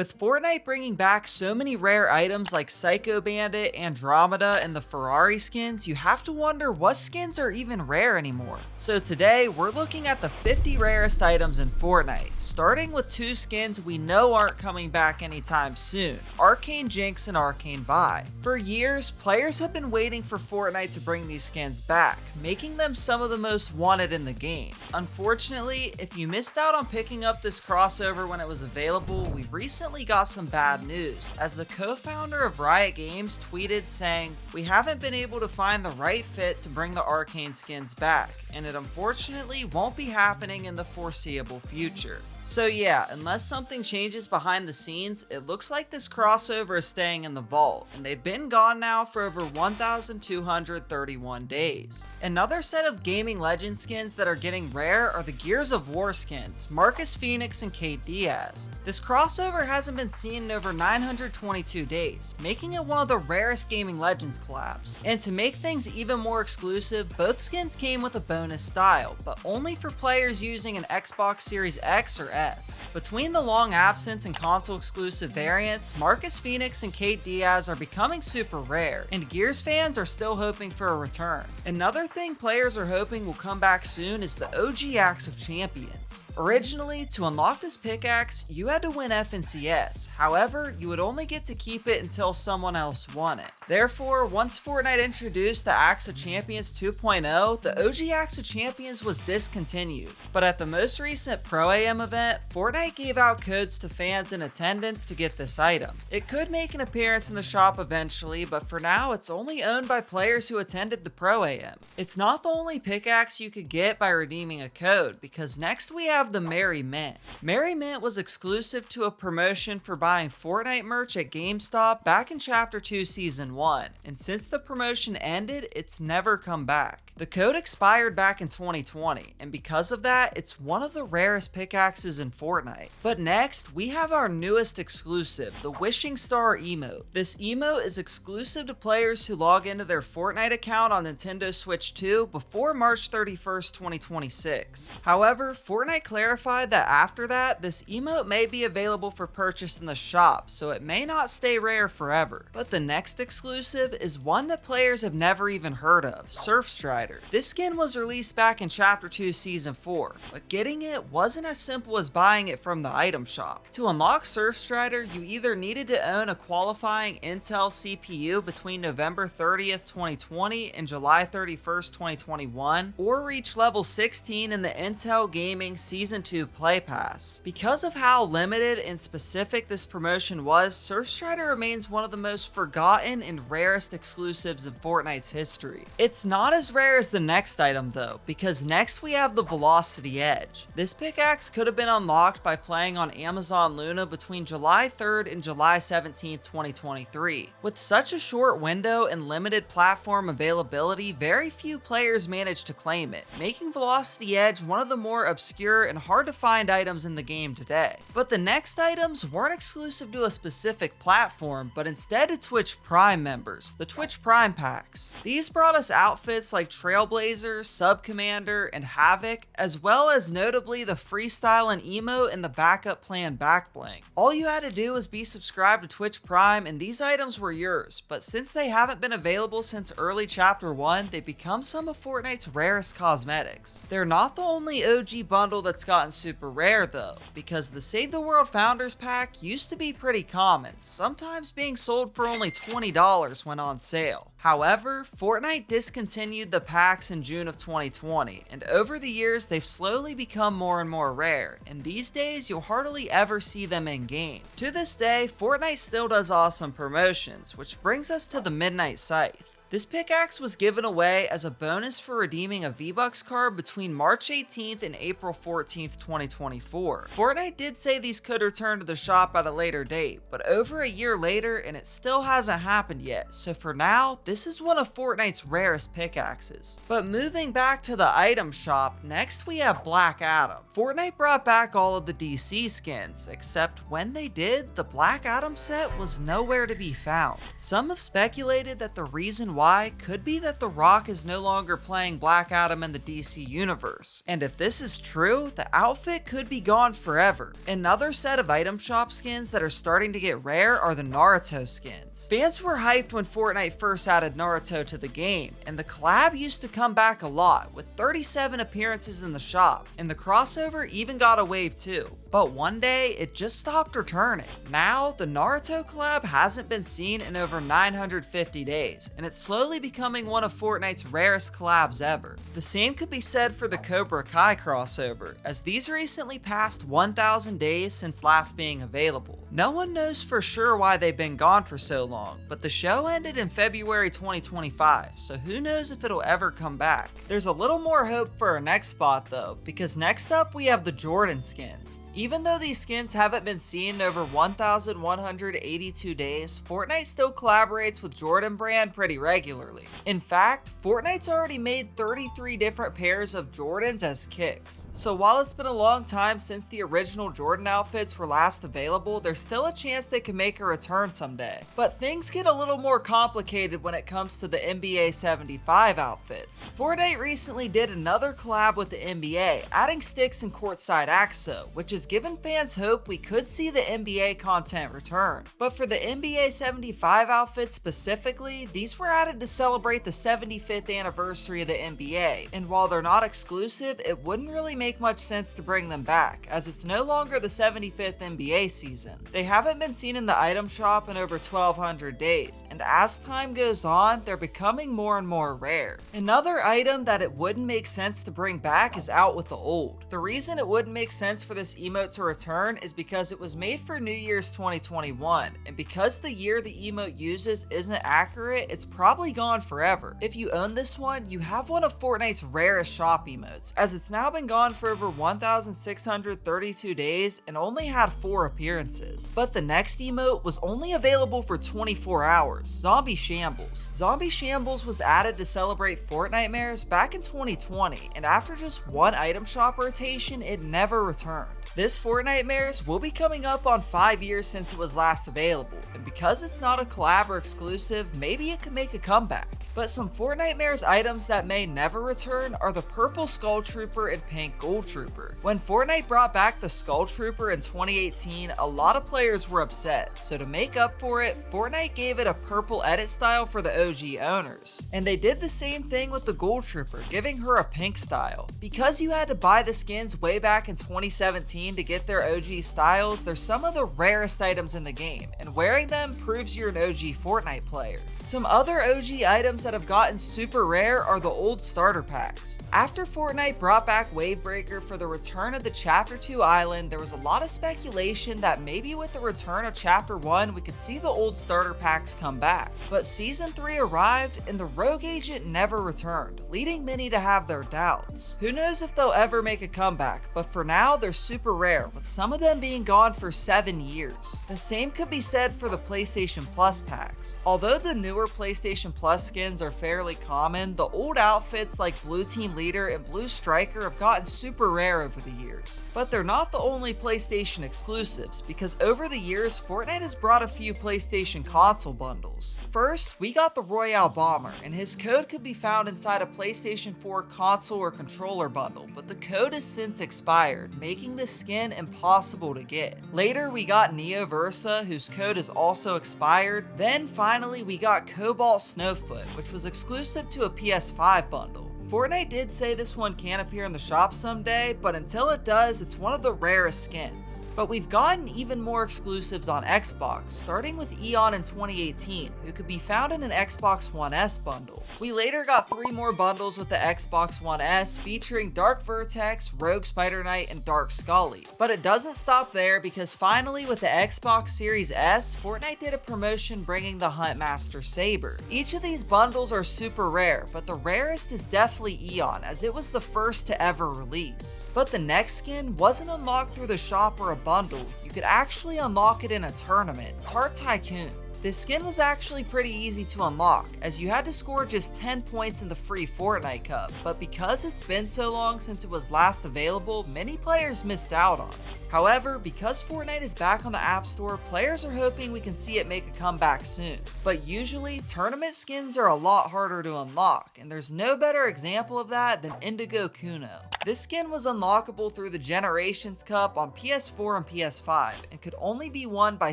With Fortnite bringing back so many rare items like Psycho Bandit, Andromeda, and the Ferrari skins, you have to wonder what skins are even rare anymore. So today, we're looking at the 50 rarest items in Fortnite, starting with two skins we know aren't coming back anytime soon, Arcane Jinx and Arcane Vi. For years, players have been waiting for Fortnite to bring these skins back, making them some of the most wanted in the game. Unfortunately, if you missed out on picking up this crossover when it was available, we recently got some bad news, as the co-founder of Riot Games tweeted saying, "We haven't been able to find the right fit to bring the Arcane skins back, and it unfortunately won't be happening in the foreseeable future." So yeah, unless something changes behind the scenes, it looks like this crossover is staying in the vault, and they've been gone now for over 1,231 days. Another set of gaming legend skins that are getting rare are the Gears of War skins, Marcus Phoenix and Kate Diaz. This crossover hasn't been seen in over 922 days, making it one of the rarest gaming legends collabs. And to make things even more exclusive, both skins came with a bonus style, but only for players using an Xbox Series X or S. Between the long absence and console exclusive variants, Marcus Phoenix and Kate Diaz are becoming super rare, and Gears fans are still hoping for a return. Another thing players are hoping will come back soon is the OG Axe of Champions. Originally, to unlock this pickaxe, you had to win FNCS, however, you would only get to keep it until someone else won it. Therefore, once Fortnite introduced the Axe of Champions 2.0, the OG Axe of Champions was discontinued. But at the most recent Pro AM event, Fortnite gave out codes to fans in attendance to get this item. It could make an appearance in the shop eventually, but for now, it's only owned by players who attended the Pro AM. It's not the only pickaxe you could get by redeeming a code, because next we have the Merry Mint. Merry Mint was exclusive to a promotion for buying Fortnite merch at GameStop back in Chapter 2 Season 1, and since the promotion ended, it's never come back. The code expired back in 2020, and because of that, it's one of the rarest pickaxes in Fortnite. But next, we have our newest exclusive, the Wishing Star emote. This emote is exclusive to players who log into their Fortnite account on Nintendo Switch 2 before March 31st, 2026. However, Fortnite clarified that after that, this emote may be available for purchase in the shop, so it may not stay rare forever. But the next exclusive is one that players have never even heard of, Surfstrider. This skin was released back in Chapter 2 Season 4, but getting it wasn't as simple as buying it from the item shop. To unlock Surfstrider, you either needed to own a qualifying Intel CPU between November 30th, 2020 and July 31st, 2021, or reach level 16 in the Intel Gaming Season 2 Play Pass. Because of how limited and specific this promotion was, Surfstrider remains one of the most forgotten and rarest exclusives in Fortnite's history. It's not as rare as the next item though, because next we have the Velocity Edge. This pickaxe could have been unlocked by playing on Amazon Luna between July 3rd and July 17th, 2023. With such a short window and limited platform availability, very few players managed to claim it, making Velocity Edge one of the more obscure and hard to find items in the game today. But the next items weren't exclusive to a specific platform, but instead to Twitch Prime members, the Twitch Prime packs. These brought us outfits like Trailblazer, Sub Commander, and Havoc, as well as notably the Freestyle and Emote and the Backup Plan Backbling. All you had to do was be subscribed to Twitch Prime and these items were yours, but since they haven't been available since early Chapter 1, they've become some of Fortnite's rarest cosmetics. They're not the only OG bundle that's gotten super rare though, because the Save the World Founders Pack used to be pretty common, sometimes being sold for only $20 when on sale. However, Fortnite discontinued the packs in June of 2020, and over the years they've slowly become more and more rare, and these days you'll hardly ever see them in game. To this day, Fortnite still does awesome promotions, which brings us to the Midnight Scythe. This pickaxe was given away as a bonus for redeeming a V-Bucks card between March 18th and April 14th, 2024. Fortnite did say these could return to the shop at a later date, but over a year later and it still hasn't happened yet, so for now, this is one of Fortnite's rarest pickaxes. But moving back to the item shop, next we have Black Adam. Fortnite brought back all of the DC skins, except when they did, the Black Adam set was nowhere to be found. Some have speculated that the reason why could be that The Rock is no longer playing Black Adam in the DC universe. And if this is true, the outfit could be gone forever. Another set of item shop skins that are starting to get rare are the Naruto skins. Fans were hyped when Fortnite first added Naruto to the game, and the collab used to come back a lot, with 37 appearances in the shop, and the crossover even got a wave too. But one day, it just stopped returning. Now, the Naruto collab hasn't been seen in over 950 days, and it's slowly becoming one of Fortnite's rarest collabs ever. The same could be said for the Cobra Kai crossover, as these recently passed 1,000 days since last being available. No one knows for sure why they've been gone for so long, but the show ended in February 2025, so who knows if it'll ever come back. There's a little more hope for our next spot though, because next up we have the Jordan skins. Even though these skins haven't been seen in over 1,182 days, Fortnite still collaborates with Jordan brand pretty regularly. In fact, Fortnite's already made 33 different pairs of Jordans as kicks. So while it's been a long time since the original Jordan outfits were last available, there's still a chance they can make a return someday. But things get a little more complicated when it comes to the NBA 75 outfits. Fortnite recently did another collab with the NBA, adding sticks and courtside AXO, which is given fans hope we could see the NBA content return. But for the NBA 75 outfits specifically, these were added to celebrate the 75th anniversary of the NBA, and while they're not exclusive, it wouldn't really make much sense to bring them back, as it's no longer the 75th NBA season. They haven't been seen in the item shop in over 1,200 days, and as time goes on, they're becoming more and more rare. Another item that it wouldn't make sense to bring back is Out with the Old. The reason it wouldn't make sense for this emote to return is because it was made for New Year's 2021, and because the year the emote uses isn't accurate, it's probably gone forever. If you own this one, you have one of Fortnite's rarest shop emotes, as it's now been gone for over 1,632 days and only had 4 appearances. But the next emote was only available for 24 hours, Zombie Shambles. Zombie Shambles was added to celebrate Fortnitemares back in 2020, and after just one item shop rotation, it never returned. This Fortnitemares will be coming up on 5 years since it was last available, and because it's not a collab or exclusive, maybe it could make a comeback. But some Fortnitemares items that may never return are the purple Skull Trooper and pink Gold Trooper. When Fortnite brought back the Skull Trooper in 2018, a lot of players were upset, so to make up for it, Fortnite gave it a purple edit style for the OG owners. And they did the same thing with the Gold Trooper, giving her a pink style. Because you had to buy the skins way back in 2017 to get their OG styles, they're some of the rarest items in the game, and wearing them proves you're an OG Fortnite player. Some other OG items that have gotten super rare are the old starter packs. After Fortnite brought back Wavebreaker for the return of the Chapter 2 island, there was a lot of speculation that maybe with the return of Chapter 1 we could see the old starter packs come back. But Season 3 arrived and the Rogue Agent never returned, leading many to have their doubts. Who knows if they'll ever make a comeback, but for now they're super rare, with some of them being gone for 7 years. The same could be said for the PlayStation Plus packs. Although the newer PlayStation Plus skins are fairly common, the old outfits like Blue Team Leader and Blue Striker have gotten super rare over the years. But they're not the only PlayStation exclusives, because over the years, Fortnite has brought a few PlayStation console bundles. First, we got the Royale Bomber, and his code could be found inside a PlayStation 4 console or controller bundle, but the code has since expired, making this skin impossible to get. Later, we got Neo Versa, whose code is also expired. Then finally, we got Cobalt Snowfoot, which was exclusive to a PS5 bundle. Fortnite did say this one can appear in the shop someday, but until it does, it's one of the rarest skins. But we've gotten even more exclusives on Xbox, starting with Eon in 2018, who could be found in an Xbox One S bundle. We later got 3 more bundles with the Xbox One S featuring Dark Vertex, Rogue Spider Knight, and Dark Scully. But it doesn't stop there, because finally with the Xbox Series S, Fortnite did a promotion bringing the Huntmaster Saber. Each of these bundles are super rare, but the rarest is definitely Eon, as it was the first to ever release. But the next skin wasn't unlocked through the shop or a bundle, you could actually unlock it in a tournament, Tart Tycoon. This skin was actually pretty easy to unlock, as you had to score just 10 points in the free Fortnite Cup, but because it's been so long since it was last available, many players missed out on it. However, because Fortnite is back on the App Store, players are hoping we can see it make a comeback soon. But usually, tournament skins are a lot harder to unlock, and there's no better example of that than Indigo Kuno. This skin was unlockable through the Generations Cup on PS4 and PS5, and could only be won by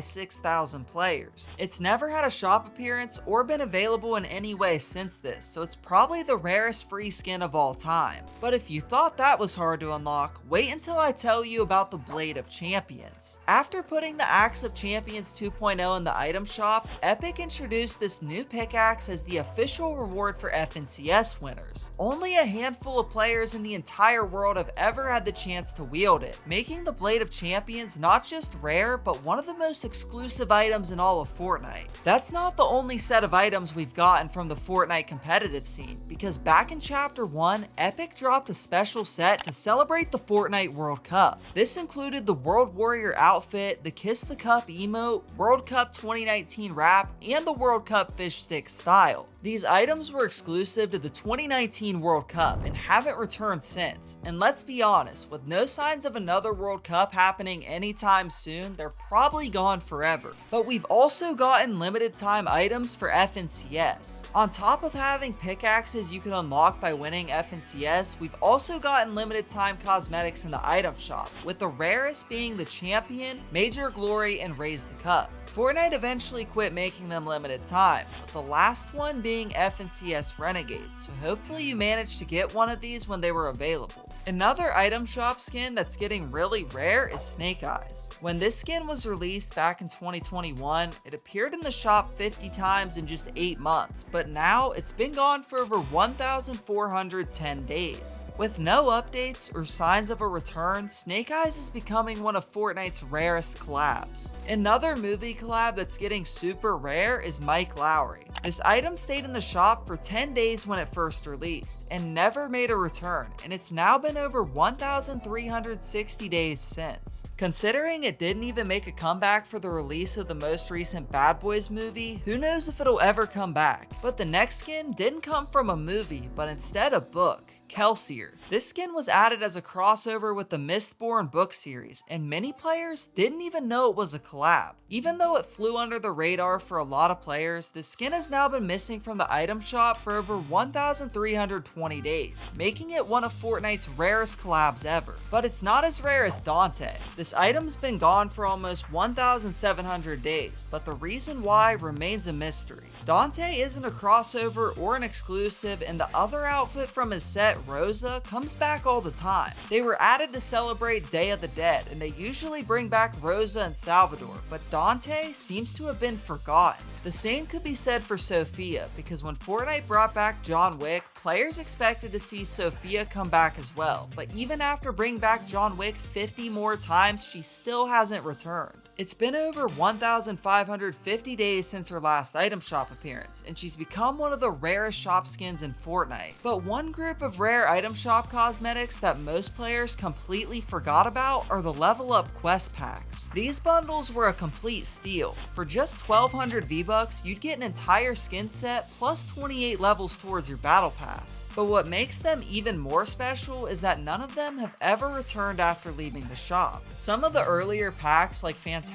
6,000 players. It's never had a shop appearance or been available in any way since this, so it's probably the rarest free skin of all time. But if you thought that was hard to unlock, wait until I tell you about the Blade of Champions. After putting the Axe of Champions 2.0 in the item shop, Epic introduced this new pickaxe as the official reward for FNCS winners. Only a handful of players in the entire world have ever had the chance to wield it, making the Blade of Champions not just rare, but one of the most exclusive items in all of Fortnite. That's not the only set of items we've gotten from the Fortnite competitive scene, because back in Chapter 1, Epic dropped a special set to celebrate the Fortnite World Cup. This included the World Warrior outfit, the Kiss the Cup emote, World Cup 2019 wrap, and the World Cup fish stick style. These items were exclusive to the 2019 World Cup and haven't returned since, and let's be honest, with no signs of another World Cup happening anytime soon, they're probably gone forever. But we've also gotten limited time items for FNCS. On top of having pickaxes you can unlock by winning FNCS, we've also gotten limited time cosmetics in the item shop, with the rarest being the Champion, Major Glory, and Raise the Cup. Fortnite eventually quit making them limited time, with the last one being FNCS Renegade, so hopefully you managed to get one of these when they were available. Another item shop skin that's getting really rare is Snake Eyes. When this skin was released back in 2021, it appeared in the shop 50 times in just 8 months, but now it's been gone for over 1,410 days. With no updates or signs of a return, Snake Eyes is becoming one of Fortnite's rarest collabs. Another movie collab that's getting super rare is Mike Lowry. This item stayed in the shop for 10 days when it first released, and never made a return, and it's now been over 1,360 days since. Considering it didn't even make a comeback for the release of the most recent Bad Boys movie, who knows if it'll ever come back. But the next skin didn't come from a movie, but instead a book. Kelsier. This skin was added as a crossover with the Mistborn book series, and many players didn't even know it was a collab. Even though it flew under the radar for a lot of players, the skin has now been missing from the item shop for over 1,320 days, making it one of Fortnite's rarest collabs ever. But it's not as rare as Dante. This item's been gone for almost 1,700 days, but the reason why remains a mystery. Dante isn't a crossover or an exclusive, and the other outfit from his set, Rosa, comes back all the time. They were added to celebrate Day of the Dead, and they usually bring back Rosa and Salvador, but Dante seems to have been forgotten. The same could be said for Sophia, because when Fortnite brought back John Wick, players expected to see Sophia come back as well, but even after bringing back John Wick 50 more times, she still hasn't returned. It's been over 1,550 days since her last item shop appearance, and she's become one of the rarest shop skins in Fortnite. But one group of rare item shop cosmetics that most players completely forgot about are the level up quest packs. These bundles were a complete steal. For just 1,200 V-Bucks, you'd get an entire skin set plus 28 levels towards your battle pass. But what makes them even more special is that none of them have ever returned after leaving the shop. Some of the earlier packs like Phantasm,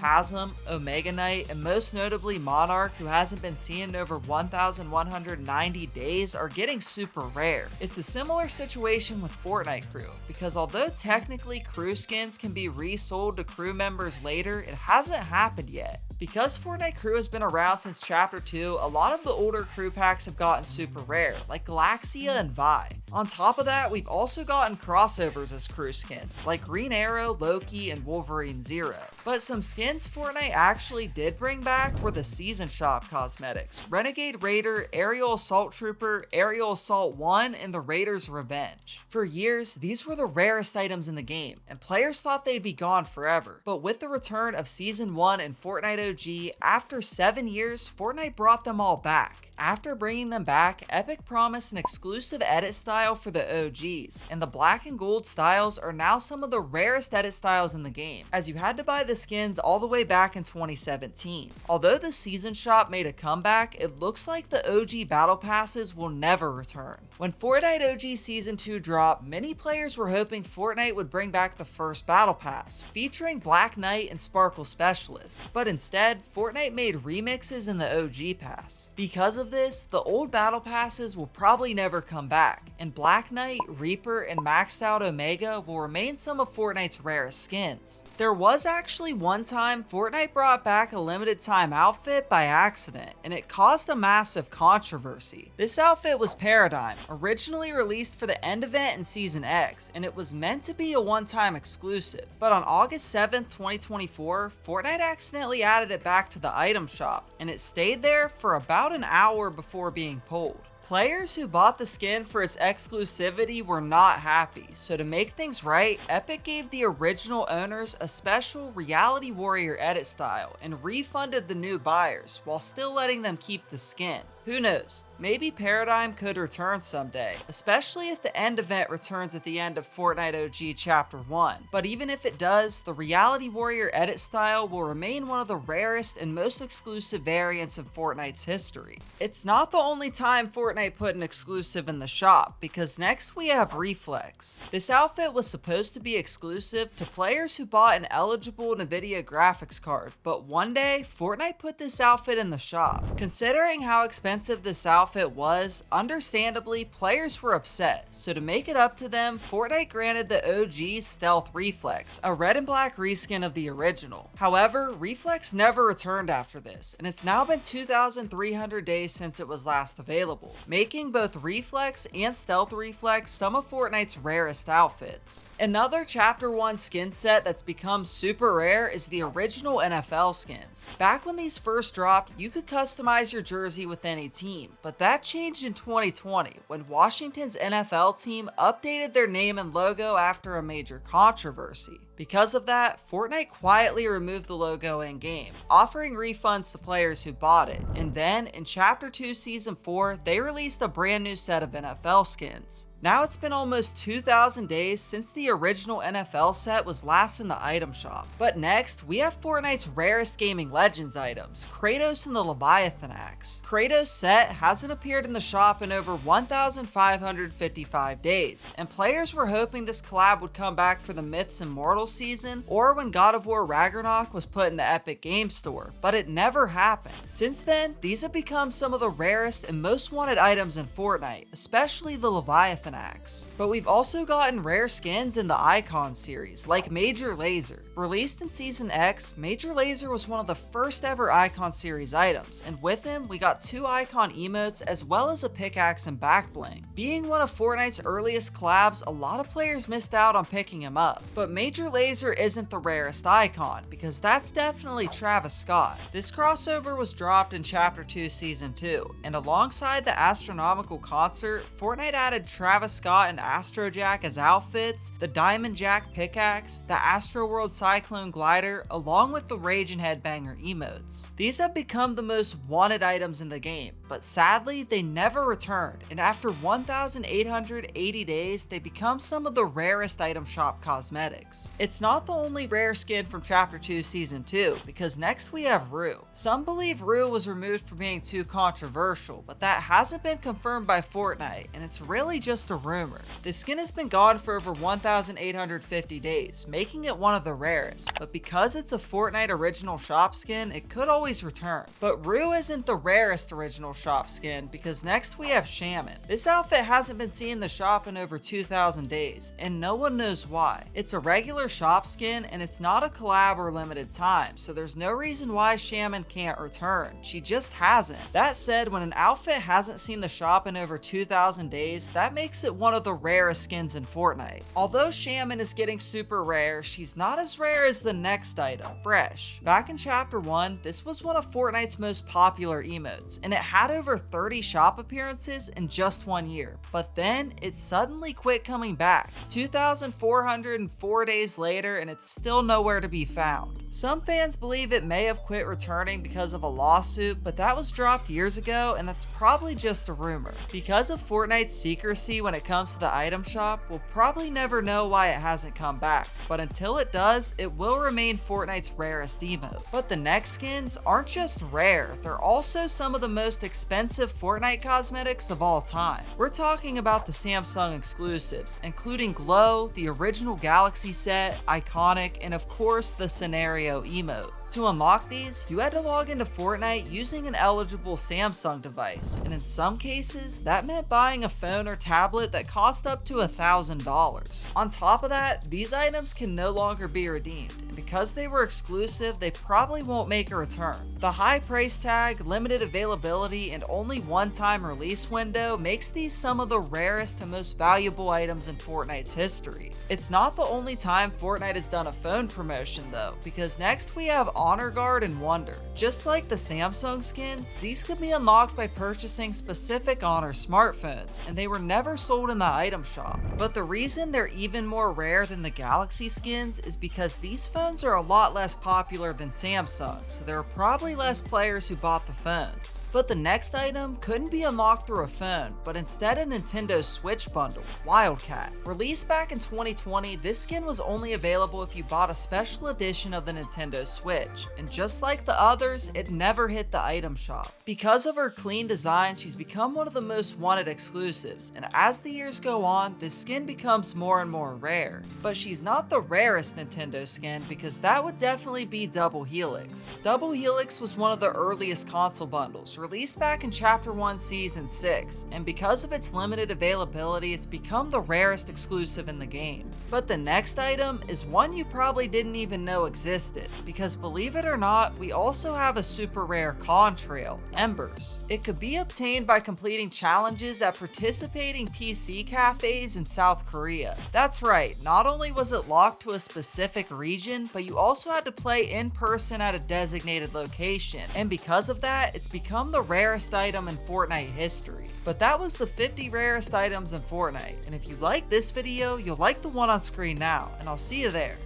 Omega Knight, and most notably Monarch, who hasn't been seen in over 1,190 days, are getting super rare. It's a similar situation with Fortnite Crew, because although technically crew skins can be resold to crew members later, it hasn't happened yet. Because Fortnite Crew has been around since Chapter 2, a lot of the older crew packs have gotten super rare, like Galaxia and Vi. On top of that, we've also gotten crossovers as crew skins, like Green Arrow, Loki, and Wolverine Zero. But some skins Fortnite actually did bring back were the Season Shop cosmetics, Renegade Raider, Aerial Assault Trooper, Aerial Assault 1, and the Raider's Revenge. For years, these were the rarest items in the game, and players thought they'd be gone forever. But with the return of Season 1 and Fortnite OG, after 7 years, Fortnite brought them all back. After bringing them back, Epic promised an exclusive edit style for the OGs, and the black and gold styles are now some of the rarest edit styles in the game, as you had to buy the skins all the way back in 2017. Although the season shop made a comeback, it looks like the OG battle passes will never return. When Fortnite OG Season 2 dropped, many players were hoping Fortnite would bring back the first battle pass, featuring Black Knight and Sparkle Specialist, but instead, Fortnite made remixes in the OG pass. Because of this, the old battle passes will probably never come back, and Black Knight, Reaper, and Maxed Out Omega will remain some of Fortnite's rarest skins. There was actually one time Fortnite brought back a limited time outfit by accident, and it caused a massive controversy. This outfit was Paradigm, originally released for the end event in Season X, and it was meant to be a one-time exclusive. But on August 7th, 2024, Fortnite accidentally added it back to the item shop, and it stayed there for about an hour before being pulled. Players who bought the skin for its exclusivity were not happy, so to make things right, Epic gave the original owners a special Reality Warrior edit style and refunded the new buyers, while still letting them keep the skin. Who knows, maybe Paradigm could return someday, especially if the end event returns at the end of Fortnite OG Chapter 1. But even if it does, the Reality Warrior edit style will remain one of the rarest and most exclusive variants of Fortnite's history. It's not the only time Fortnite put an exclusive in the shop, because next we have Reflex. This outfit was supposed to be exclusive to players who bought an eligible Nvidia graphics card, but one day, Fortnite put this outfit in the shop. Considering how expensive this outfit was, understandably, players were upset, so to make it up to them, Fortnite granted the OG Stealth Reflex, a red and black reskin of the original. However, Reflex never returned after this, and it's now been 2,300 days since it was last available, making both Reflex and Stealth Reflex some of Fortnite's rarest outfits. Another Chapter 1 skin set that's become super rare is the original NFL skins. Back when these first dropped, you could customize your jersey with any team, but that changed in 2020 when Washington's NFL team updated their name and logo after a major controversy. Because of that, Fortnite quietly removed the logo in-game, offering refunds to players who bought it, and then, in Chapter 2 Season 4, they released a brand new set of NFL skins. Now it's been almost 2,000 days since the original NFL set was last in the item shop. But next, we have Fortnite's rarest gaming legends items, Kratos and the Leviathan Axe. Kratos' set hasn't appeared in the shop in over 1,555 days, and players were hoping this collab would come back for the Myths Immortal season, or when God of War Ragnarok was put in the Epic Games Store, but it never happened. Since then, these have become some of the rarest and most wanted items in Fortnite, especially the Leviathan Axe. But we've also gotten rare skins in the Icon series, like Major Lazer. Released in Season X, Major Lazer was one of the first ever Icon series items, and with him, we got 2 Icon emotes as well as a pickaxe and back bling. Being one of Fortnite's earliest collabs, a lot of players missed out on picking him up, but Major Lazer isn't the rarest icon, because that's definitely Travis Scott. This crossover was dropped in Chapter 2 Season 2, and alongside the Astronomical Concert, Fortnite added Travis Scott and Astrojack as outfits, the Diamond Jack pickaxe, the Astroworld Cyclone glider, along with the Rage and Headbanger emotes. These have become the most wanted items in the game, but sadly, they never returned, and after 1,880 days, they become some of the rarest item shop cosmetics. It's not the only rare skin from Chapter 2 Season 2, because next we have Rue. Some believe Rue was removed for being too controversial, but that hasn't been confirmed by Fortnite, and it's really just a rumor. The skin has been gone for over 1,850 days, making it one of the rarest, but because it's a Fortnite original shop skin, it could always return. But Rue isn't the rarest original shop skin, because next we have Shaman. This outfit hasn't been seen in the shop in over 2,000 days, and no one knows why. It's a regular shop skin, and it's not a collab or limited time, so there's no reason why Shaman can't return. She just hasn't. That said, when an outfit hasn't seen the shop in over 2,000 days, that makes it one of the rarest skins in Fortnite. Although Shaman is getting super rare, she's not as rare as the next item, Fresh. Back in Chapter 1, this was one of Fortnite's most popular emotes, and it had over 30 shop appearances in just 1 year. But then, it suddenly quit coming back. 2,404 days later and it's still nowhere to be found. Some fans believe it may have quit returning because of a lawsuit, but that was dropped years ago and that's probably just a rumor. Because of Fortnite's secrecy when it comes to the item shop, we'll probably never know why it hasn't come back, but until it does, it will remain Fortnite's rarest emote. But the next skins aren't just rare, they're also some of the most expensive Fortnite cosmetics of all time. We're talking about the Samsung exclusives, including Glow, the original Galaxy set, Iconic, and of course the Scenario emote. To unlock these, you had to log into Fortnite using an eligible Samsung device, and in some cases, that meant buying a phone or tablet that cost up to $1,000. On top of that, these items can no longer be redeemed, and because they were exclusive, they probably won't make a return. The high price tag, limited availability, and only one-time release window makes these some of the rarest and most valuable items in Fortnite's history. It's not the only time Fortnite has done a phone promotion though, because next we have Honor Guard and Wonder. Just like the Samsung skins, these could be unlocked by purchasing specific Honor smartphones, and they were never sold in the item shop. But the reason they're even more rare than the Galaxy skins is because these phones are a lot less popular than Samsung, so there are probably less players who bought the phones. But the next item couldn't be unlocked through a phone, but instead a Nintendo Switch bundle, Wildcat. Released back in 2020, this skin was only available if you bought a special edition of the Nintendo Switch, and just like the others, it never hit the item shop. Because of her clean design, she's become one of the most wanted exclusives, and as the years go on, this skin becomes more and more rare. But she's not the rarest Nintendo skin, because that would definitely be Double Helix. Double Helix was one of the earliest console bundles, released back in Chapter 1 Season 6, and because of its limited availability, it's become the rarest exclusive in the game. But the next item is one you probably didn't even know existed, because believe it or not, we also have a super rare contrail, Embers. It could be obtained by completing challenges at participating PC cafes in South Korea. That's right, not only was it locked to a specific region, but you also had to play in person at a designated location, and because of that, it's become the rarest item in Fortnite history. But that was the 50 rarest items in Fortnite, and if you like this video, you'll like the one on screen now, and I'll see you there.